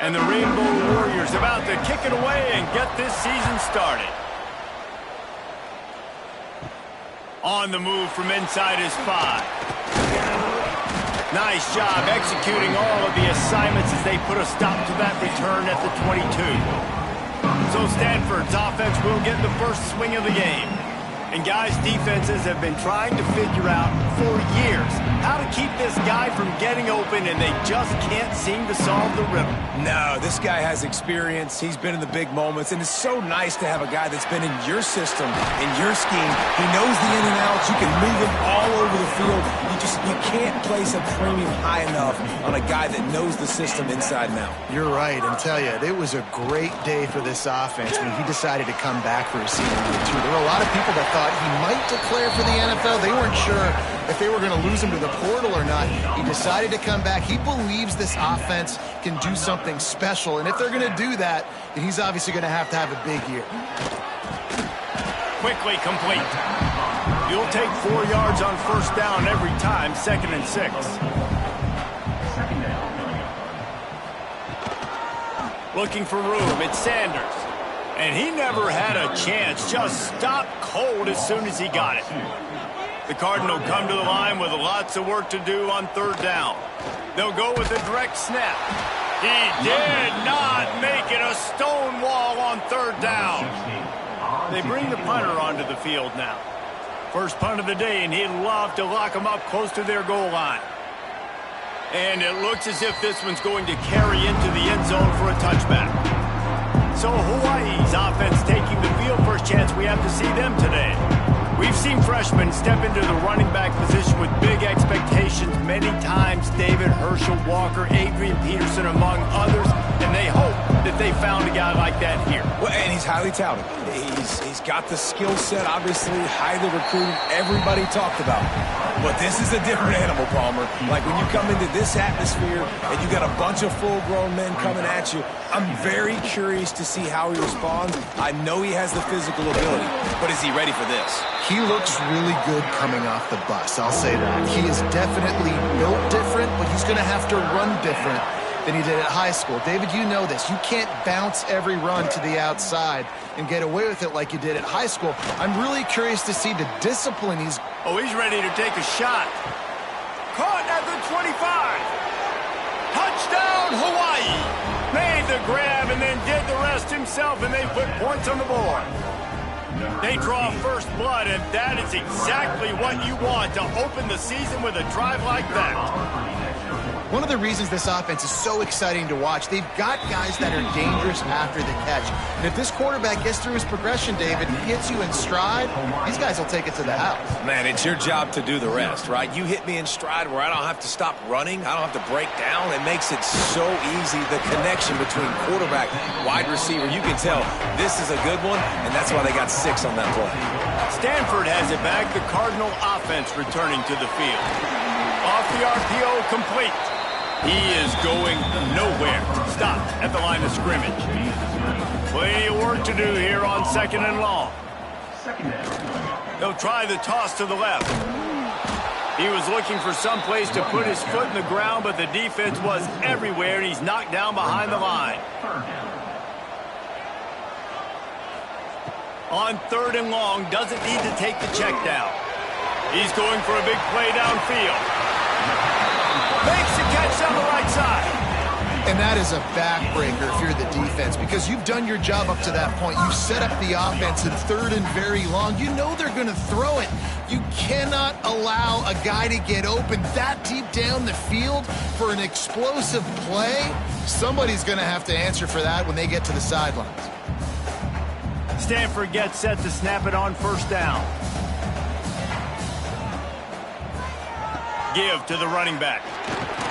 And the Rainbow Warriors about to kick it away and get this season started. On the move from inside his 5. Nice job executing all of the assignments as they put a stop to that return at the 22. So Stanford's offense will get the first swing of the game. And guys, defenses have been trying to figure out for years how to keep this guy from getting open, and they just can't seem to solve the riddle. No, this guy has experience. He's been in the big moments, and it's so nice to have a guy that's been in your system, in your scheme. He knows the in and outs. You can move him all over the field. You can't place a premium high enough on a guy that knows the system inside and out. You're right, and tell you, it was a great day for this offense when he decided to come back for a season year 2. There were a lot of people that thought he might declare for the NFL. They weren't sure if they were going to lose him to the portal or not. He decided to come back. He believes this offense can do something special, and if they're going to do that, then he's obviously going to have a big year. Quickly complete. You'll take 4 yards on first down every time, 2nd and 6. Looking for room, it's Sanders. And he never had a chance, just stopped cold as soon as he got it. The Cardinal come to the line with lots of work to do on 3rd down. They'll go with a direct snap. He did not make it a stone wall on 3rd down. They bring the punter onto the field now. First punt of the day, and he'd love to lock them up close to their goal line. And it looks as if this one's going to carry into the end zone for a touchback. So Hawaii's offense taking the field. First chance we have to see them today. We've seen freshmen step into the running back position with big expectations many times. David Herschel Walker, Adrian Peterson, among others. And they hope that they found a guy like that here. Well, and he's highly touted. He's got the skill set, obviously, highly recruited. Everybody talked about him. But this is a different animal, Palmer. Like when you come into this atmosphere and you got a bunch of full-grown men coming at you, I'm very curious to see how he responds. I know he has the physical ability, but is he ready for this? He looks really good coming off the bus, I'll say that. He is definitely built different, but he's going to have to run different than he did at high school. David, you know this. You can't bounce every run to the outside and get away with it like you did at high school. I'm really curious to see the discipline he's... Oh, he's ready to take a shot. Caught at the 25. Touchdown, Hawaii. Made the grab and then did the rest himself, and they put points on the board. They draw first blood, and that is exactly what you want to open the season with a drive like that. One of the reasons this offense is so exciting to watch, they've got guys that are dangerous after the catch. And if this quarterback gets through his progression, David, and hits you in stride, these guys will take it to the house. Man, it's your job to do the rest, right? You hit me in stride where I don't have to stop running. I don't have to break down. It makes it so easy, the connection between quarterback, wide receiver. You can tell this is a good one, and that's why they got 6 on that play. Stanford has it back. The Cardinal offense returning to the field. Off the RPO, complete. He is going nowhere. Stop at the line of scrimmage. Plenty of work to do here on 2nd and long. They'll try the toss to the left. He was looking for some place to put his foot in the ground, but the defense was everywhere, and he's knocked down behind the line. On 3rd and long, doesn't need to take the check down. He's going for a big play downfield. Makes the catch on the right side. And that is a backbreaker if you're the defense, because you've done your job up to that point. You've set up the offense in 3rd and very long. You know they're going to throw it. You cannot allow a guy to get open that deep down the field for an explosive play. Somebody's going to have to answer for that when they get to the sidelines. Stanford gets set to snap it on 1st down. Give to the running back.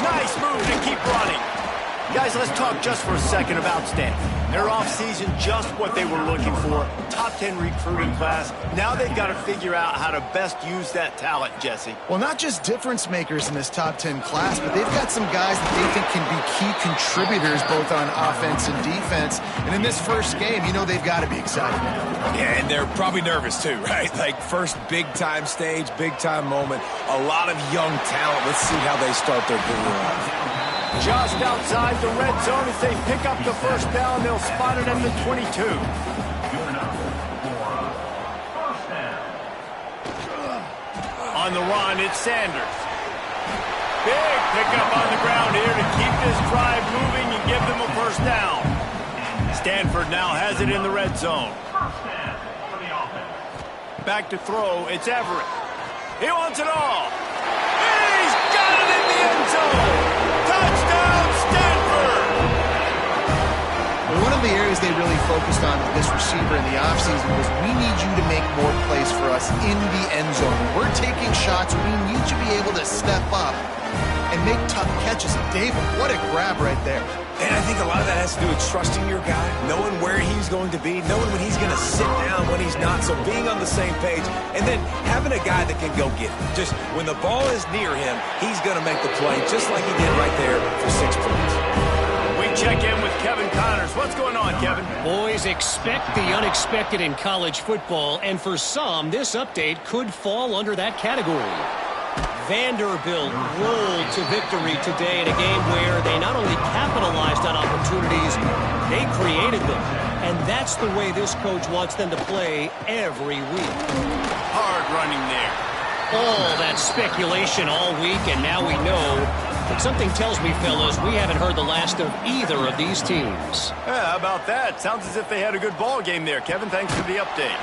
Nice move to keep running. Guys, let's talk just for a second about Stanford. Their offseason, just what they were looking for. Top 10 recruiting class. Now they've got to figure out how to best use that talent, Jesse. Well, not just difference makers in this top 10 class, but they've got some guys that they think can be key contributors both on offense and defense. And in this first game, you know they've got to be excited. Yeah, and they're probably nervous too, right? Like first big-time stage, big-time moment. A lot of young talent. Let's see how they start their career off. Just outside the red zone as they pick up the first down. They'll spot it at the 22. On the run, it's Sanders. Big pickup on the ground here to keep this drive moving and give them a first down. Stanford now has it in the red zone. Back to throw, it's Everett. He wants it all. He's got it in the end zone. Touchdown, Stanford! One of the areas they really focused on with this receiver in the offseason was we need you to make more plays for us in the end zone. We're taking shots. We need you to be able to step up and make tough catches. David, what a grab right there. And I think a lot of that has to do with trusting your guy, knowing where he's going to be, knowing when he's going to sit down, when he's not, so being on the same page, and then having a guy that can go get it. Just when the ball is near him, he's going to make the play, just like he did right there for 6 points. We check in with Kevin Connors. What's going on, Kevin? Boys, expect the unexpected in college football, and for some, this update could fall under that category. Vanderbilt rolled to victory today in a game where they not only capitalized on opportunities, they created them. And that's the way this coach wants them to play every week. Hard running there. All that speculation all week, and now we know. But something tells me, fellas, we haven't heard the last of either of these teams. Yeah, how about that? Sounds as if they had a good ball game there, Kevin. Thanks for the update.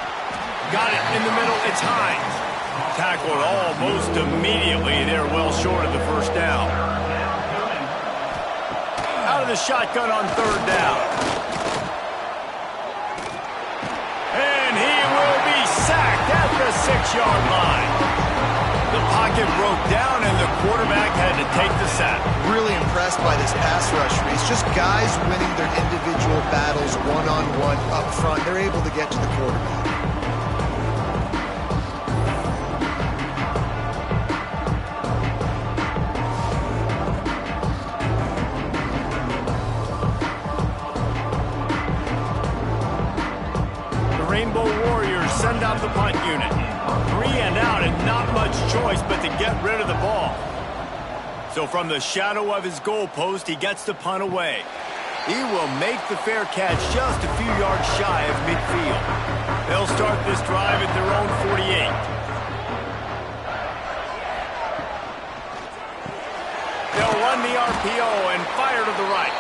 Got it in the middle. It's Hines. Tackled almost immediately. They're well short of the first down. Out of the shotgun on third down. And he will be sacked at the 6-yard line. The pocket broke down and the quarterback had to take the sack. Really impressed by this pass rush, Reese. Just guys winning their individual battles one-on-one up front. They're able to get to the quarterback. Rainbow Warriors send out the punt unit. 3 and out and not much choice but to get rid of the ball. So from the shadow of his goalpost, he gets the punt away. He will make the fair catch just a few yards shy of midfield. They'll start this drive at their own 48. They'll run the RPO and fire to the right.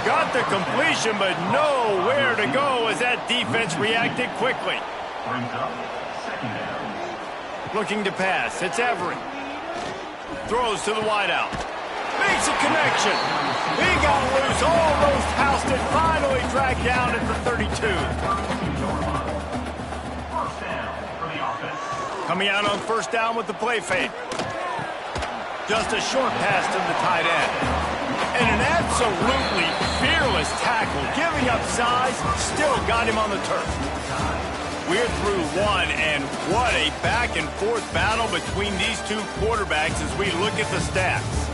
Got the completion, but nowhere to go as that defense reacted quickly. Looking to pass. It's Everett. Throws to the wideout. Makes a connection. He got loose. Almost housed it. Finally dragged down at the 32. Coming out on first down with the play fake. Just a short pass to the tight end. And an absolutely fearless tackle, giving up size, still got him on the turf. We're through one, and what a back-and-forth battle between these two quarterbacks as we look at the stats.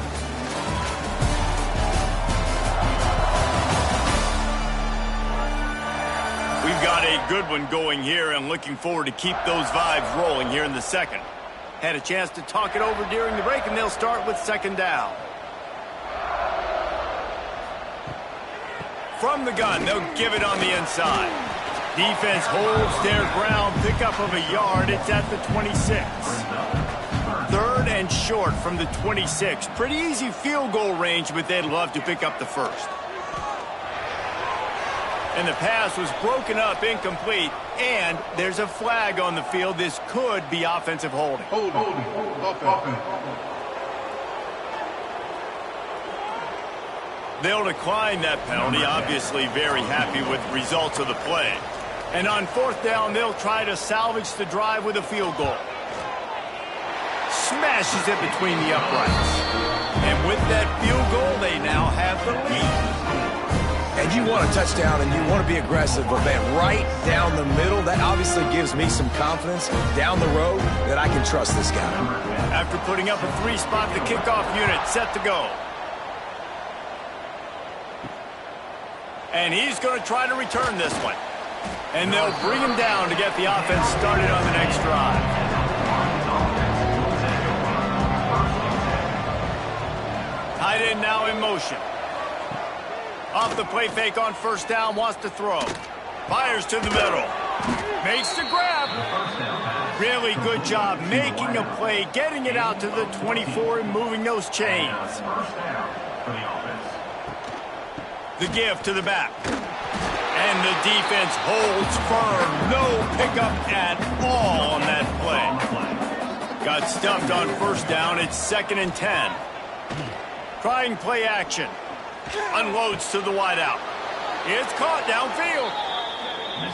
We've got a good one going here, and looking forward to keep those vibes rolling here in the second. Had a chance to talk it over during the break, and they'll start with second down. From the gun, they'll give it on the inside. Defense holds their ground, pickup of a yard. It's at the 26. Third and short from the 26. Pretty easy field goal range, but they'd love to pick up the first. And the pass was broken up, incomplete, and there's a flag on the field. This could be offensive holding. They'll decline that penalty, obviously very happy with the results of the play. And on fourth down, they'll try to salvage the drive with a field goal. Smashes it between the uprights. And with that field goal, they now have the lead. And you want a touchdown and you want to be aggressive, but man, right down the middle, that obviously gives me some confidence down the road that I can trust this guy. After putting up a 3-spot, the kickoff unit set to go. And he's going to try to return this one. And they'll bring him down to get the offense started on the next drive. Tight Tight end now in motion. Off the play fake on first down, wants to throw. Fires to the middle. Makes the grab. Really good job making a play, getting it out to the 24 and moving those chains. The give to the back. And the defense holds firm. No pickup at all on that play. Got stuffed on first down. It's 2nd and 10. Trying play action. Unloads to the wideout. It's caught downfield.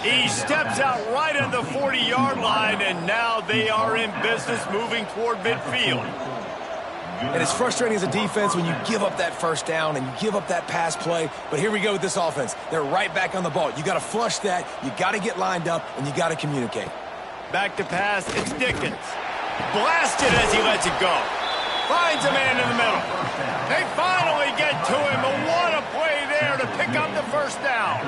He steps out right at the 40-yard line, and now they are in business moving toward midfield. And it's frustrating as a defense when you give up that first down and you give up that pass play. But here we go with this offense. They're right back on the ball. You got to flush that. You got to get lined up, and you got to communicate. Back to pass. It's Dickens. Blasted as he lets it go. Finds a man in the middle. They finally get to him, but what a play there to pick up the first down.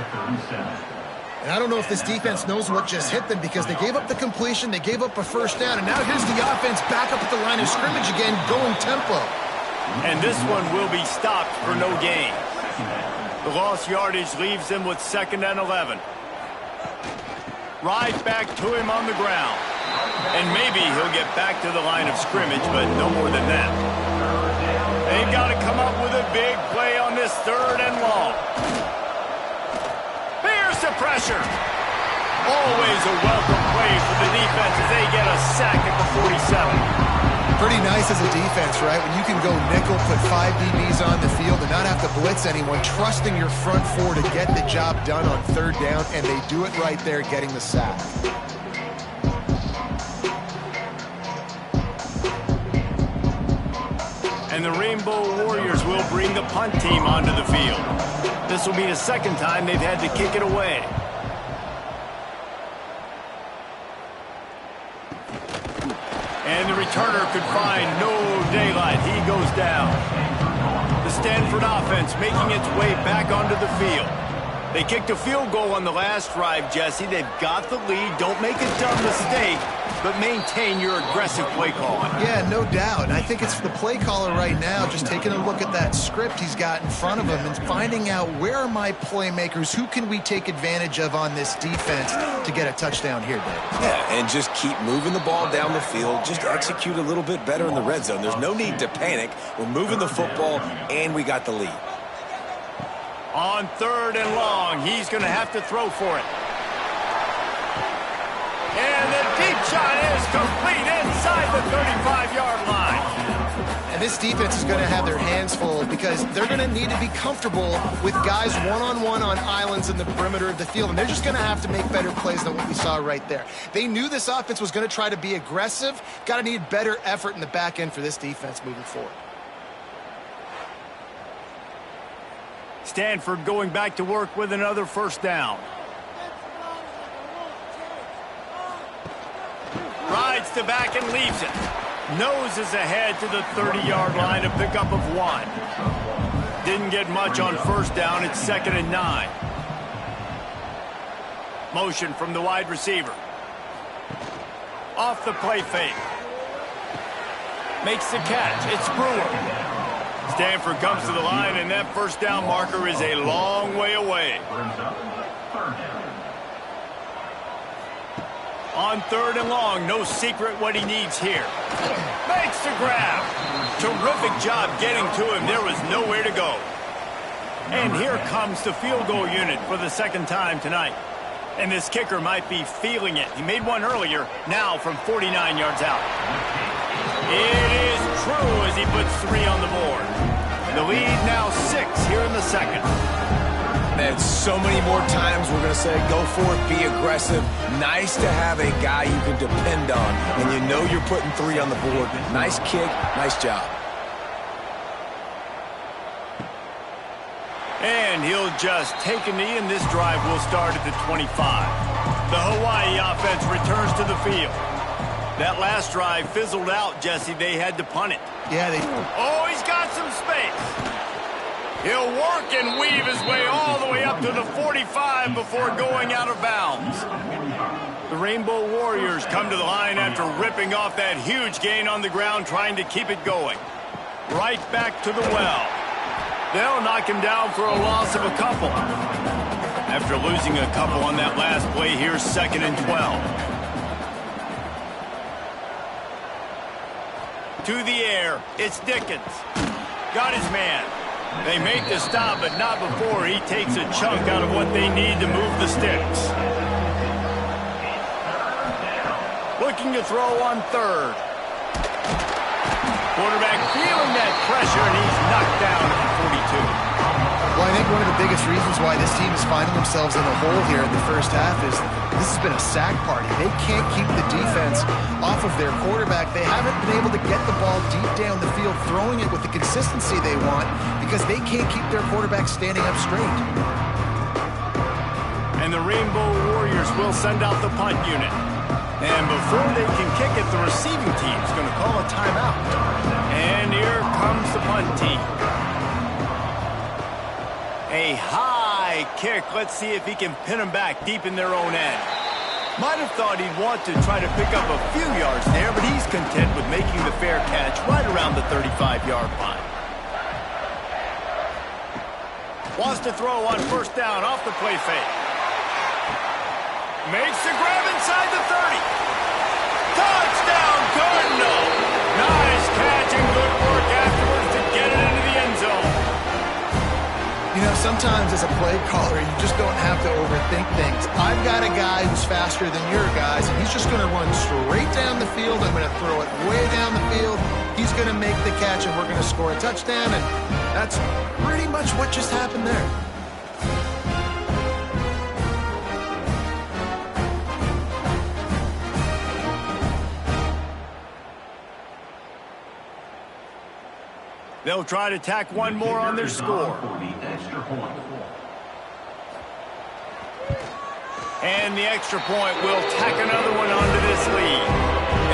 And I don't know if this defense knows what just hit them because they gave up the completion, they gave up a first down, and now here's the offense back up at the line of scrimmage again, going tempo. And this one will be stopped for no gain. The lost yardage leaves them with 2nd and 11. Right back to him on the ground. And maybe he'll get back to the line of scrimmage, but no more than that. They've got to come up with a big play on this 3rd and long. Here's the pressure. Always a welcome play for the defense as they get a sack at the 47. Pretty nice as a defense, right? When you can go nickel, put 5 DBs on the field and not have to blitz anyone, trusting your front four to get the job done on 3rd down, and they do it right there, getting the sack. And the Rainbow Warriors will bring the punt team onto the field. This will be the 2nd time they've had to kick it away. And the returner could find no daylight. He goes down. The Stanford offense making its way back onto the field. They kicked a field goal on the last drive, Jesse. They've got the lead. Don't make a dumb mistake, but maintain your aggressive play calling. Yeah, no doubt. And I think it's the play caller right now just taking a look at that script he's got in front of him and finding out where are my playmakers, who can we take advantage of on this defense to get a touchdown here, Dave. Yeah, and just keep moving the ball down the field. Just execute a little bit better in the red zone. There's no need to panic. We're moving the football, and we got the lead. On 3rd and long, he's going to have to throw for it. And the deep shot is complete inside the 35-yard line. And this defense is going to have their hands full because they're going to need to be comfortable with guys one-on-one on islands in the perimeter of the field. And they're just going to have to make better plays than what we saw right there. They knew this offense was going to try to be aggressive. Got to need better effort in the back end for this defense moving forward. Stanford going back to work with another first down. Rides to back and leaves it. Noses ahead to the 30-yard line, a pickup of 1. Didn't get much on first down. It's 2nd and 9. Motion from the wide receiver. Off the play fake. Makes the catch. It's Brewer. Stanford comes to the line, and that first down marker is a long way away. On 3rd and long, no secret what he needs here. Makes the grab. Terrific job getting to him. There was nowhere to go. And here comes the field goal unit for the 2nd time tonight. And this kicker might be feeling it. He made one earlier, now from 49 yards out. It is true as he puts 3 on the board. The lead now 6 here in the 2nd. And so many more times we're going to say, go for it, be aggressive. Nice to have a guy you can depend on, and you know you're putting 3 on the board. Nice kick, nice job. And he'll just take a knee, and this drive will start at the 25. The Hawaii offense returns to the field. That last drive fizzled out, Jesse. They had to punt it. Yeah, Oh, he's got some space. He'll work and weave his way all the way up to the 45 before going out of bounds. The Rainbow Warriors come to the line after ripping off that huge gain on the ground, trying to keep it going. Right back to the well. They'll knock him down for a loss of a couple. After losing a couple on that last play, here's 2nd and 12. To the air, it's Dickens. Got his man. They make the stop, but not before he takes a chunk out of what they need to move the sticks. Looking to throw on 3rd. Quarterback feeling that pressure, and he's knocked down at the 42. Well, I think one of the biggest reasons why this team is finding themselves in the hole here in the first half is this has been a sack party. They can't keep the defense off of their quarterback. They haven't been able to get the ball deep down the field, throwing it with the consistency they want because they can't keep their quarterback standing up straight. And the Rainbow Warriors will send out the punt unit. And before they can kick it, the receiving team's going to call a timeout. And here comes the punt team. A high kick. Let's see if he can pin them back deep in their own end. Might have thought he'd want to try to pick up a few yards there, but he's content with making the fair catch right around the 35-yard line. Wants to throw on 1st down off the play fake. Makes the grab inside the 30. Touchdown, Cardinal! Nice catch and good work afterwards to get it into the end zone. You know, sometimes as a play caller, you just don't have to overthink things. I've got a guy who's faster than your guys, and he's just going to run straight down the field. I'm going to throw it way down the field. He's going to make the catch, and we're going to score a touchdown, and that's pretty much what just happened there. They'll try to tack one more on their score. And the extra point will tack another one onto this lead.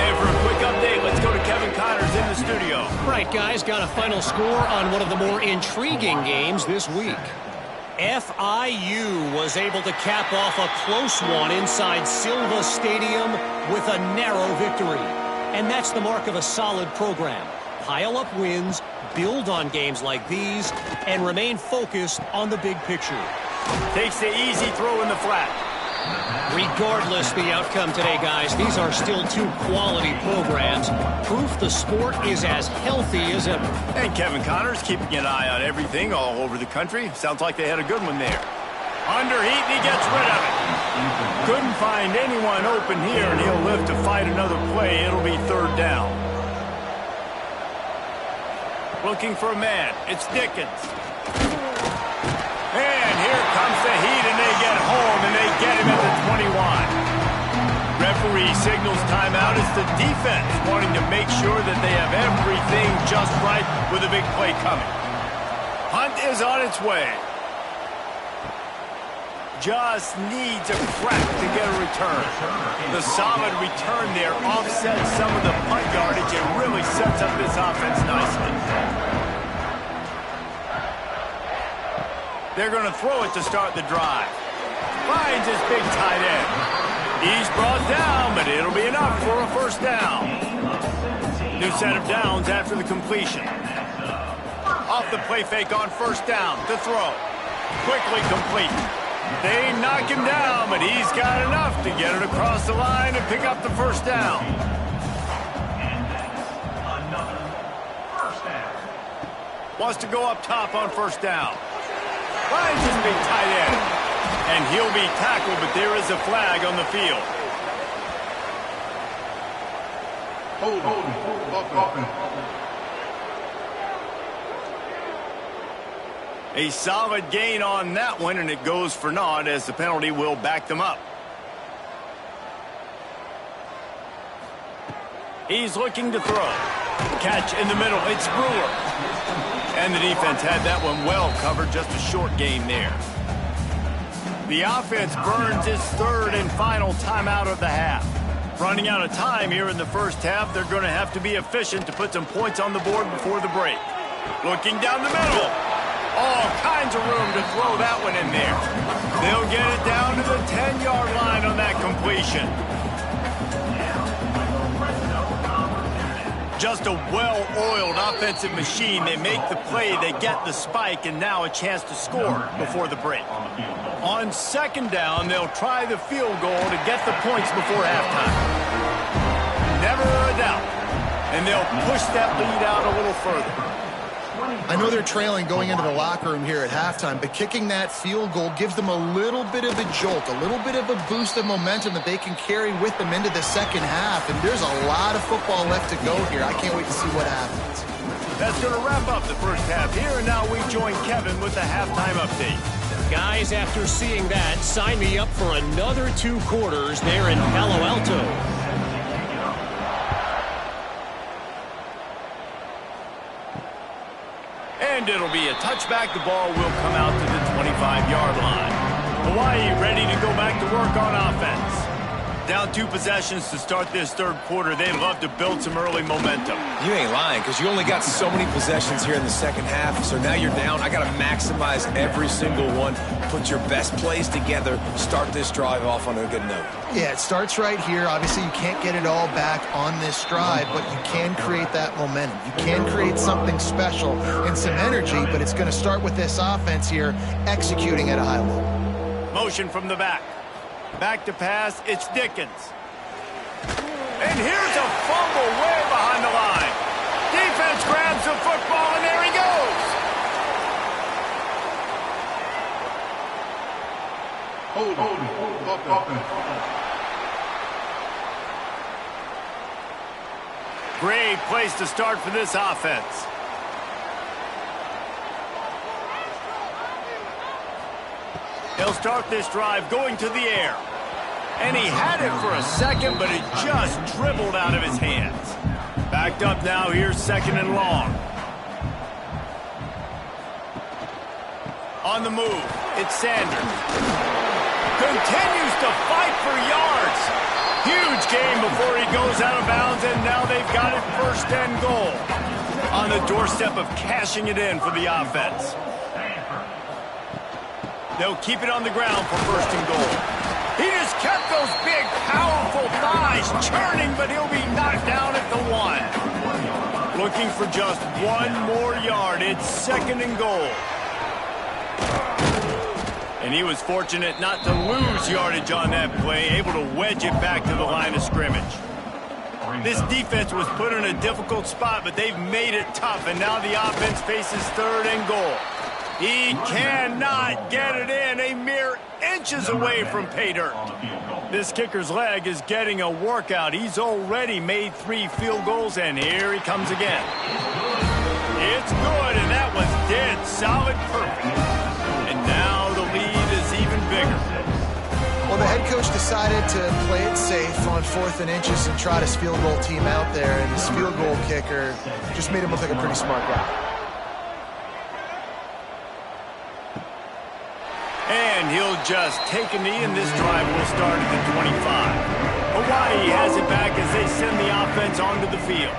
And for a quick update, let's go to Kevin Connors in the studio. Right, guys, got a final score on one of the more intriguing games this week. FIU was able to cap off a close one inside Silva Stadium with a narrow victory. And that's the mark of a solid program. Pile up wins, build on games like these, and remain focused on the big picture. Takes the easy throw in the flat. Regardless the outcome today, guys, these are still two quality programs. Proof the sport is as healthy as ever. And Kevin Connors keeping an eye on everything all over the country. Sounds like they had a good one there. Underheat, and he gets rid of it. Couldn't find anyone open here, and he'll live to fight another play. It'll be 3rd down. Looking for a man. It's Dickens. And here comes the heat, and they get home, and they get him at the 21. Referee signals timeout. It's the defense wanting to make sure that they have everything just right with a big play coming. Hunt is on its way. Just needs a crack to get a return. The solid return there offsets some of the punt yardage and really sets up this offense nicely. They're going to throw it to start the drive. Finds his big tight end. He's brought down, but it'll be enough for a 1st down. New set of downs after the completion. Off the play fake on 1st down to throw. Quickly complete. They knock him down, but he's got enough to get it across the line and pick up the 1st down. Wants to go up top on 1st down. Finds his big tight end. And he'll be tackled, but there is a flag on the field. A solid gain on that one, and it goes for naught as the penalty will back them up. He's looking to throw. Catch in the middle. It's Brewer. And the defense had that one well covered. Just a short gain there. The offense burns its 3rd and final timeout of the half. Running out of time here in the first half, they're going to have to be efficient to put some points on the board before the break. Looking down the middle. All kinds of room to throw that one in there. They'll get it down to the 10-yard line on that completion. Just a well-oiled offensive machine. They make the play, they get the spike, and now a chance to score before the break. On second down, they'll try the field goal to get the points before halftime. Never a doubt. And they'll push that lead out a little further. I know they're trailing going into the locker room here at halftime, but kicking that field goal gives them a little bit of a jolt, a little bit of a boost of momentum that they can carry with them into the second half. And there's a lot of football left to go here. I can't wait to see what happens. That's going to wrap up the first half here, and now we join Kevin with the halftime update. Guys, after seeing that, sign me up for another 2 quarters there in Palo Alto. And it'll be a touchback. The ball will come out to the 25-yard line. Hawaii ready to go back to work on offense. Down 2 possessions to start this third quarter. They'd love to build some early momentum. You ain't lying, because you only got so many possessions here in the second half, so now you're down. I got to maximize every single one, put your best plays together, start this drive off on a good note. Yeah, it starts right here. Obviously, you can't get it all back on this drive, but you can create that momentum. You can create something special and some energy, but it's going to start with this offense here executing at a high level. Motion from the back. Back to pass, it's Dickens. And here's a fumble way behind the line. Defense grabs the football, and there he goes. Great place to start for this offense. He'll start this drive going to the air. And he had it for a second, but it just dribbled out of his hands. Backed up now, here's second and long. On the move, it's Sanders. Continues to fight for yards. Huge gain before he goes out of bounds, and now they've got it first and goal. On the doorstep of cashing it in for the offense. They'll keep it on the ground for first and goal. He just kept those big, powerful thighs churning, but he'll be knocked down at the 1. Looking for just 1 more yard. It's second and goal. And he was fortunate not to lose yardage on that play, able to wedge it back to the line of scrimmage. This defense was put in a difficult spot, but they've made it tough, and now the offense faces third and goal. He cannot get it in, a mere inches away from pay dirt. This kicker's leg is getting a workout. He's already made 3 field goals, and here he comes again. It's good, and that was dead solid perfect. And now the lead is even bigger. Well, the head coach decided to play it safe on 4th and inches and trot his field goal team out there, and his field goal kicker just made him look like a pretty smart guy. And he'll just take a knee, and this drive will start at the 25. Hawaii has it back as they send the offense onto the field.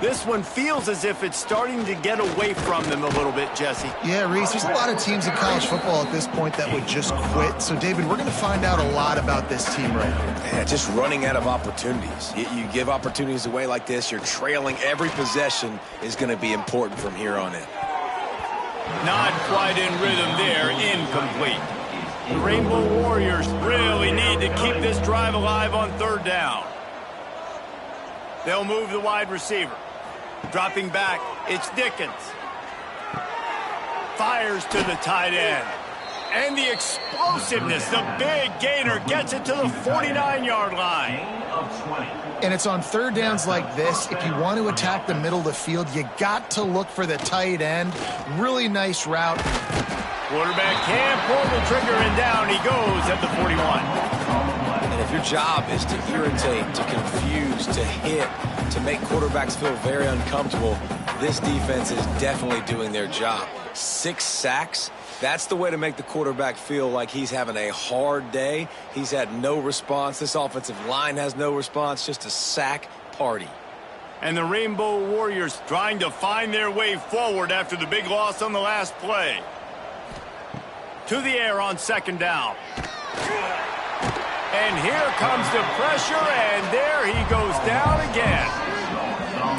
This one feels as if it's starting to get away from them a little bit, Jesse. Yeah, Reese, there's a lot of teams in college football at this point that would just quit. So, David, we're going to find out a lot about this team right here. Yeah, just running out of opportunities. You give opportunities away like this, you're trailing. Every possession is going to be important from here on in. Not quite in rhythm there, incomplete. The Rainbow Warriors really need to keep this drive alive on third down. They'll move the wide receiver. Dropping back, it's Dickens. Fires to the tight end. And the explosiveness, the big gainer gets it to the 49-yard line. And it's on third downs like this. If you want to attack the middle of the field, you got to look for the tight end. Really nice route. Quarterback can't pull the trigger, and down he goes at the 41. And if your job is to irritate, to confuse, to hit, to make quarterbacks feel very uncomfortable, this defense is definitely doing their job. 6 sacks. That's the way to make the quarterback feel like he's having a hard day. He's had no response. This offensive line has no response, just a sack party. And the Rainbow Warriors trying to find their way forward after the big loss on the last play. To the air on second down. And here comes the pressure, and there he goes down again.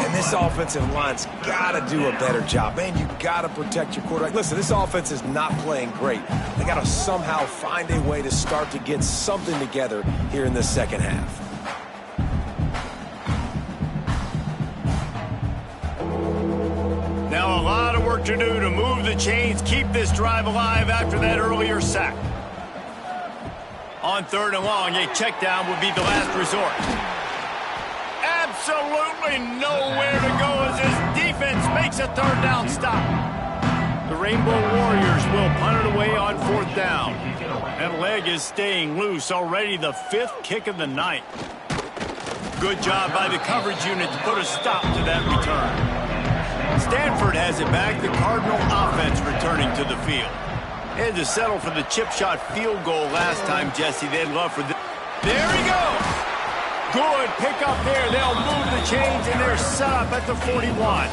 And this offensive line's got to do a better job. Man, you got to protect your quarterback. Listen, this offense is not playing great. They got to somehow find a way to start to get something together here in the second half. Now a lot of work to do to move the chains, keep this drive alive after that earlier sack. On 3rd and long, a check down would be the last resort. Absolutely nowhere to go as his defense makes a 3rd down stop. The Rainbow Warriors will punt it away on 4th down. That leg is staying loose, already the 5th kick of the night. Good job by the coverage unit to put a stop to that return. Stanford has it back, the Cardinal offense returning to the field. They had to settle for the chip shot field goal last time, Jesse. They'd love for this. There he goes. Good pick up there. They'll move the chains, and they're set up at the 41.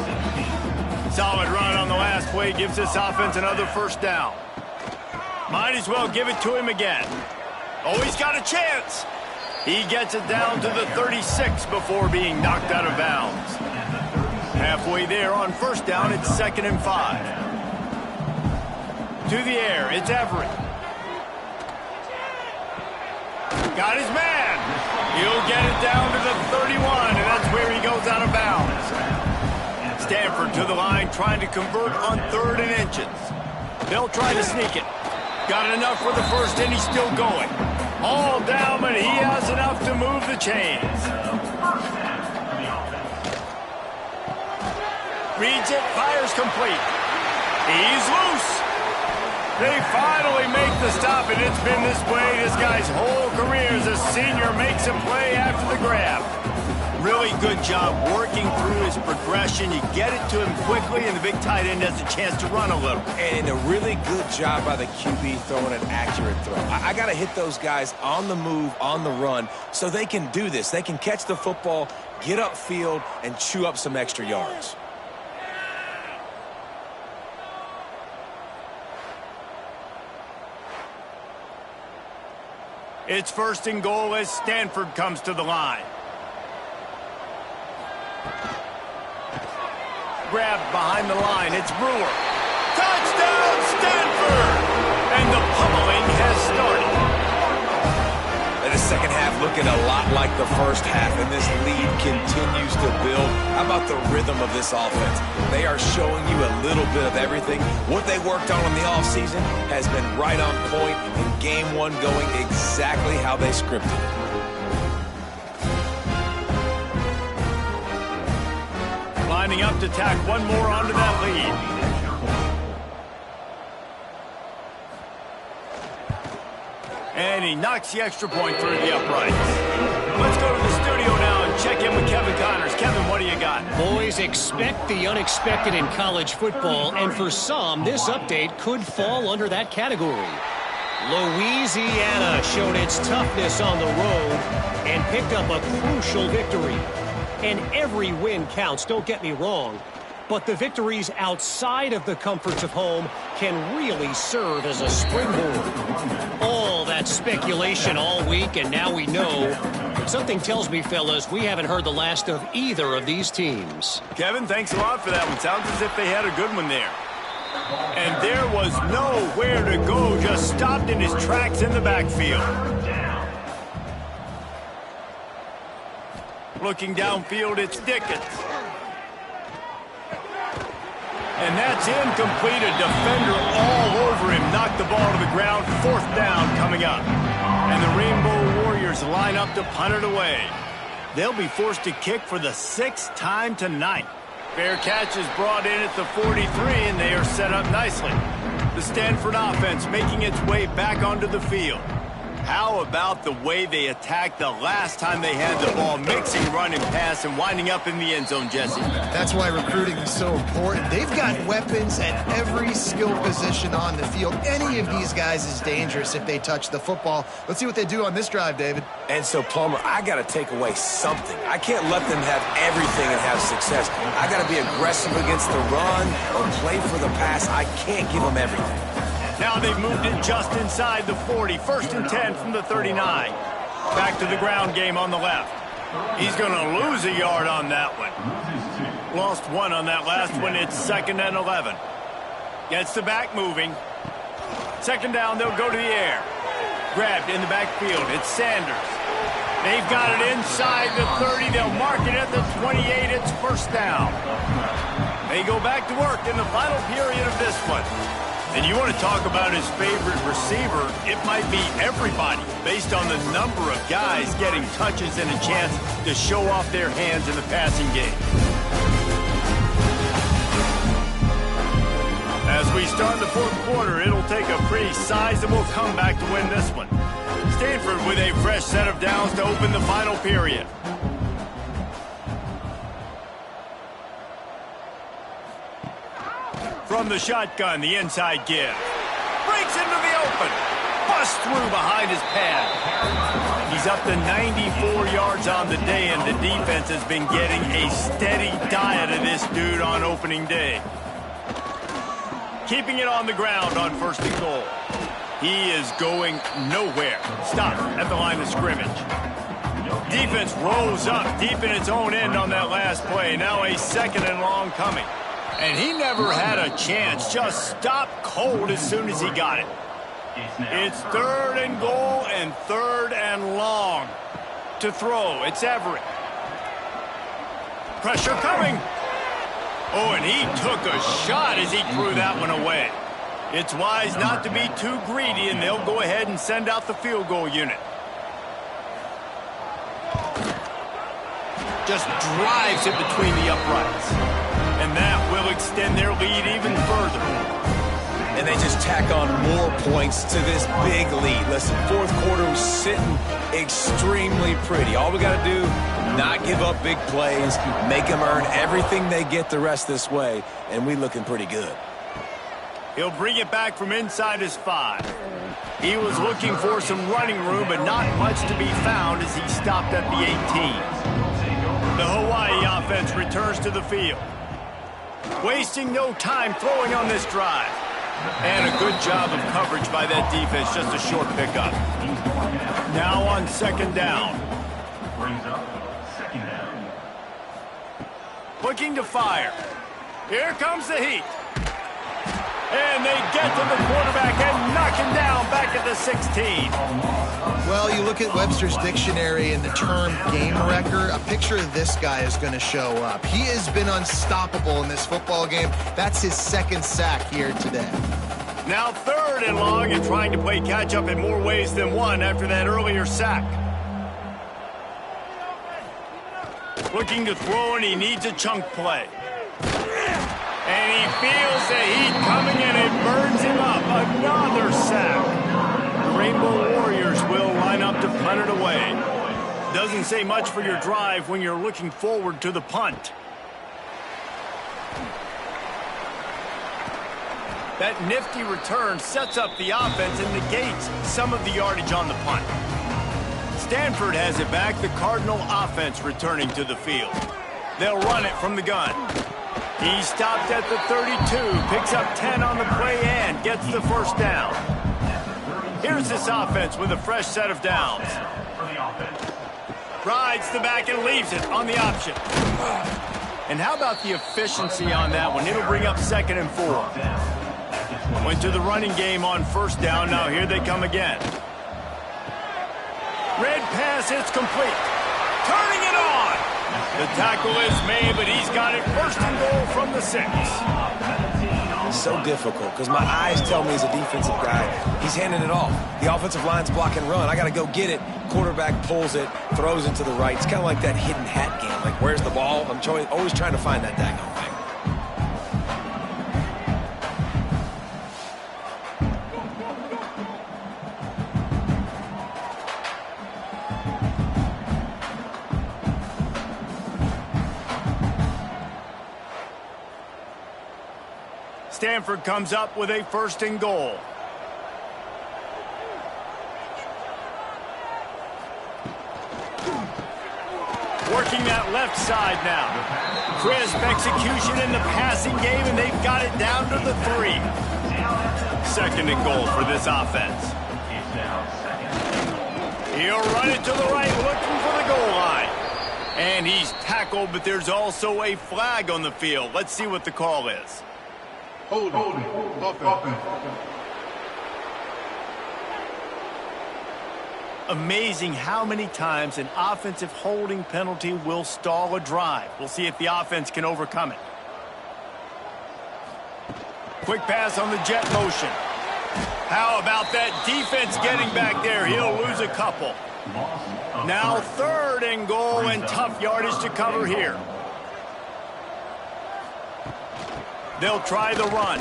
Solid run on the last play gives this offense another 1st down. Might as well give it to him again. Oh, he's got a chance. He gets it down to the 36 before being knocked out of bounds. Halfway there on 1st down, it's 2nd and 5. To the air, it's Everett. Got his man. He'll get it down to the 31, and that's where he goes out of bounds. Stanford to the line, trying to convert on 3rd and inches. They'll try to sneak it. Got enough for the 1st, and he's still going. All down, but he has enough to move the chains. Reads it, fires complete. He's loose. They finally make the stop, and it's been this way this guy's whole career as a senior makes a play after the grab. Really good job working through his progression. You get it to him quickly, and the big tight end has a chance to run a little. And a really good job by the QB throwing an accurate throw. I got to hit those guys on the move, on the run, so they can do this. They can catch the football, get upfield, and chew up some extra yards. It's 1st and goal as Stanford comes to the line. Grabbed behind the line. It's Brewer. Touchdown, Stanford! And the pummeling has started. And the second half looking a lot like the first half, and this lead continues to build. How about the rhythm of this offense? They are showing you a little bit of everything. What they worked on in the offseason has been right on point, and game 1 going exactly how they scripted. Lining up to tack one more onto that lead. And he knocks the extra point through the uprights. Let's go to the studio now and check in with Kevin Connors. Kevin, what do you got? Boys, expect the unexpected in college football, and for some, this update could fall under that category. Louisiana showed its toughness on the road and picked up a crucial victory. And every win counts, don't get me wrong. But the victories outside of the comforts of home can really serve as a springboard. All that speculation all week, and now we know. But something tells me, fellas, we haven't heard the last of either of these teams. Kevin, thanks a lot for that one. Sounds as if they had a good one there. And there was nowhere to go, just stopped in his tracks in the backfield. Looking downfield, it's Dickens. And that's incomplete. A defender all over him. Knocked the ball to the ground. 4th down coming up. And the Rainbow Warriors line up to punt it away. They'll be forced to kick for the 6th time tonight. Fair catch is brought in at the 43, and they are set up nicely. The Stanford offense making its way back onto the field. How about the way they attacked the last time they had the ball, mixing run and pass and winding up in the end zone, Jesse? That's why recruiting is so important. They've got weapons at every skill position on the field. Any of these guys is dangerous if they touch the football. Let's see what they do on this drive, David. And so, Plummer, I got to take away something. I can't let them have everything and have success. I got to be aggressive against the run or play for the pass. I can't give them everything. Now they've moved it just inside the 40. 1st and 10 from the 39. Back to the ground game on the left. He's going to lose a yard on that one. Lost one on that last one. It's 2nd and 11. Gets the back moving. 2nd down, they'll go to the air. Grabbed in the backfield. It's Sanders. They've got it inside the 30. They'll mark it at the 28. It's 1st down. They go back to work in the final period of this one. And you want to talk about his favorite receiver, it might be everybody based on the number of guys getting touches and a chance to show off their hands in the passing game. As we start the 4th quarter, it'll take a pretty sizable comeback to win this one. Stanford with a fresh set of downs to open the final period. From the shotgun, the inside give. Breaks into the open. Busts through behind his pad. He's up to 94 yards on the day, and the defense has been getting a steady diet of this dude on opening day. Keeping it on the ground on 1st and goal. He is going nowhere. Stop at the line of scrimmage. Defense rolls up deep in its own end on that last play. Now a 2nd and long coming. And he never had a chance. Just stopped cold as soon as he got it. It's 3rd and goal and 3rd and long. To throw, it's Everett. Pressure coming. Oh, and he took a shot as he threw that one away. It's wise not to be too greedy, and they'll go ahead and send out the field goal unit. Just drives it between the uprights. And that will extend their lead even further. And they just tack on more points to this big lead. Listen, 4th quarter was sitting extremely pretty. All we got to do, not give up big plays, make them earn everything they get the rest this way, and we looking pretty good. He'll bring it back from inside his 5. He was looking for some running room, but not much to be found as he stopped at the 18. The Hawaii offense returns to the field. Wasting no time throwing on this drive. And a good job of coverage by that defense, just a short pickup. Now on 2nd down. Looking to fire. Here comes the heat. And they get to the quarterback and knock him down back at the 16. Well, you look at Webster's dictionary and the term game wrecker, a picture of this guy is going to show up. He has been unstoppable in this football game. That's his 2nd sack here today. Now 3rd and long and trying to play catch-up in more ways than one after that earlier sack. Looking to throw, and he needs a chunk play. And he feels the heat coming, and it burns him up. Another sack. The Rainbow Warriors will line up to punt it away. Doesn't say much for your drive when you're looking forward to the punt. That nifty return sets up the offense and negates some of the yardage on the punt. Stanford has it back. The Cardinal offense returning to the field. They'll run it from the gun. He stopped at the 32, picks up 10 on the play and gets the 1st down. Here's this offense with a fresh set of downs. Rides the back and leaves it on the option. And how about the efficiency on that one? It'll bring up 2nd and 4. Went to the running game on 1st down. Now here they come again. Red pass, it's complete. Turning it on. The tackle is made, but he's got it 1st and goal from the 6. It's so difficult because my eyes tell me as a defensive guy, he's handing it off. The offensive line's block and run. I got to go get it. Quarterback pulls it, throws it to the right. It's kind of like that hidden hat game. Like, where's the ball? I'm always trying to find that daggone thing. Stanford comes up with a 1st and goal. Working that left side now. Crisp execution in the passing game, and they've got it down to the 3. 2nd and goal for this offense. He'll run it to the right, looking for the goal line. And he's tackled, but there's also a flag on the field. Let's see what the call is. Holding. Offense. Amazing how many times an offensive holding penalty will stall a drive. We'll see if the offense can overcome it. Quick pass on the jet motion. How about that defense getting back there? He'll lose a couple. Now 3rd and goal, and tough yardage to cover here. They'll try the run.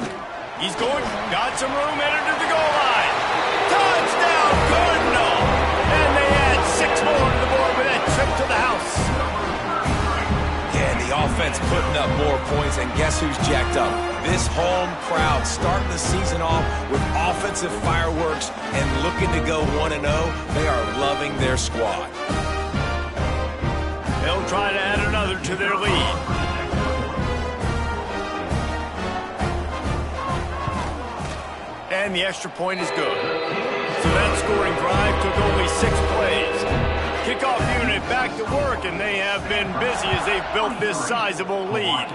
He's going, got some room, headed to the goal line. Touchdown, Cardinal! And they add 6 more to the board with that trip to the house. Yeah, the offense putting up more points, and guess who's jacked up? This home crowd starting the season off with offensive fireworks and looking to go 1-0. They are loving their squad. They'll try to add another to their lead. And the extra point is good. So that scoring drive took only 6 plays. Kickoff unit back to work, and they have been busy as they've built this sizable lead.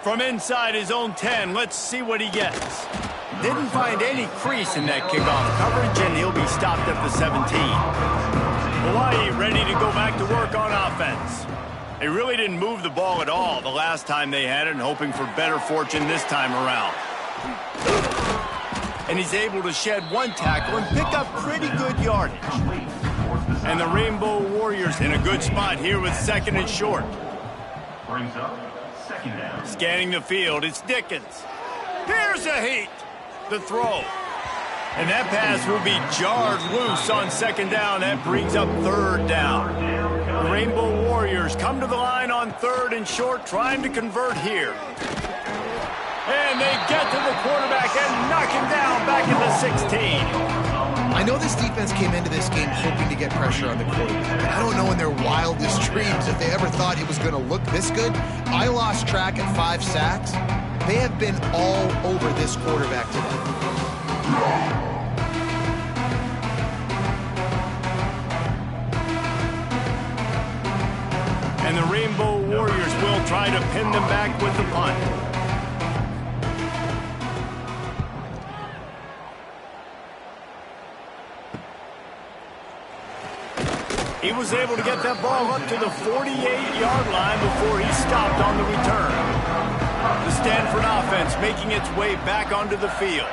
From inside his own 10, let's see what he gets. Didn't find any crease in that kickoff coverage, and he'll be stopped at the 17. Hawaii ready to go back to work on offense. They really didn't move the ball at all the last time they had it, and hoping for better fortune this time around. And he's able to shed 1 tackle and pick up pretty good yardage. And the Rainbow Warriors in a good spot here with 2nd and short. Brings up 2nd down. Scanning the field, it's Dickens. Here's a heat. The throw. And that pass will be jarred loose on 2nd down. That brings up 3rd down. The Rainbow Warriors come to the line on 3rd and short, trying to convert here. And they get to the quarterback and knock him down back at the 16. I know this defense came into this game hoping to get pressure on the quarterback, but I don't know in their wildest dreams if they ever thought it was going to look this good. I lost track at 5 sacks. They have been all over this quarterback today. And the Rainbow Warriors will try to pin them back with the punt. He was able to get that ball up to the 48-yard line before he stopped on the return. The Stanford offense making its way back onto the field.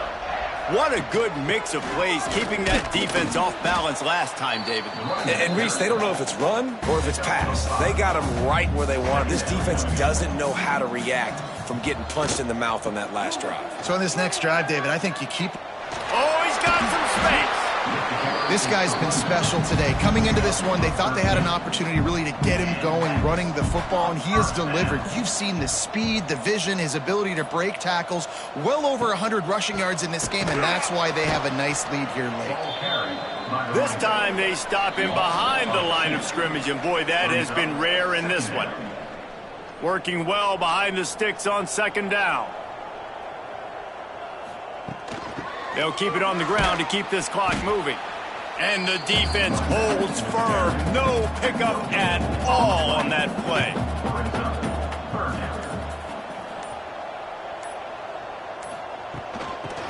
What a good mix of plays, keeping that defense off balance last time, David. And Reese, they don't know if it's run or if it's pass. They got them right where they want them. This defense doesn't know how to react from getting punched in the mouth on that last drive. So on this next drive, David, I think you keep... Oh, he's got some space. This guy's been special today. Coming into this one, they thought they had an opportunity really to get him going, running the football, and he has delivered. You've seen the speed, the vision, his ability to break tackles, well over 100 rushing yards in this game, and that's why they have a nice lead here late. This time they stop him behind the line of scrimmage, and boy, that has been rare in this one. Working well behind the sticks on 2nd down. They'll keep it on the ground to keep this clock moving. And the defense holds firm. No pickup at all on that play.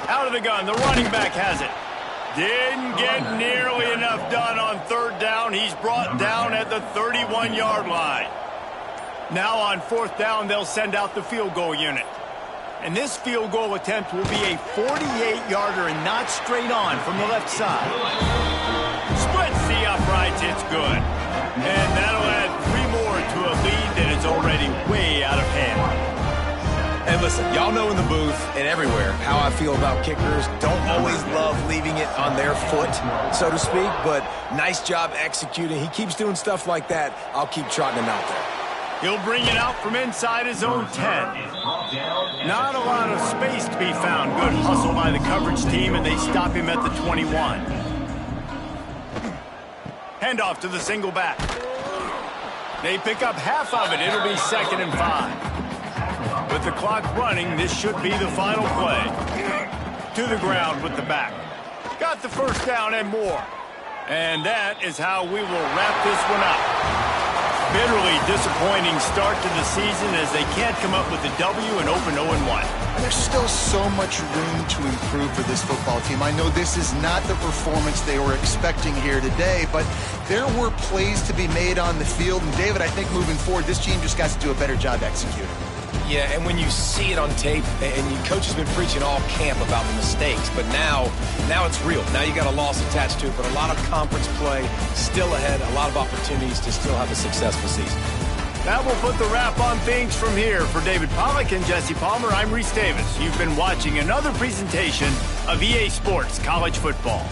Out of the gun, the running back has it. Didn't get nearly enough done on 3rd down. He's brought down at the 31-yard line. Now on 4th down, they'll send out the field goal unit. And this field goal attempt will be a 48-yarder and not straight on from the left side. Splits the uprights, it's good. And that'll add 3 more to a lead that is already way out of hand. And listen, y'all know in the booth and everywhere how I feel about kickers. Don't always love leaving it on their foot, so to speak, but nice job executing. He keeps doing stuff like that. I'll keep trotting him out there. He'll bring it out from inside his own 10. Not a lot of space to be found. Good hustle by the coverage team, and they stop him at the 21. Handoff to the single back. They pick up half of it. It'll be 2nd and 5. With the clock running, this should be the final play. To the ground with the back. Got the 1st down and more. And that is how we will wrap this one up. bitterly disappointing start to the season as they can't come up with a W and open 0-1. There's still so much room to improve for this football team. I know this is not the performance they were expecting here today, but there were plays to be made on the field. And David, I think moving forward, this team just got to do a better job executing. Yeah, and when you see it on tape, and your coach has been preaching all camp about the mistakes, but now it's real. Now you got a loss attached to it, but a lot of conference play still ahead, a lot of opportunities to still have a successful season. That will put the wrap on things from here. For David Pollack and Jesse Palmer, I'm Reese Davis. You've been watching another presentation of EA Sports College Football.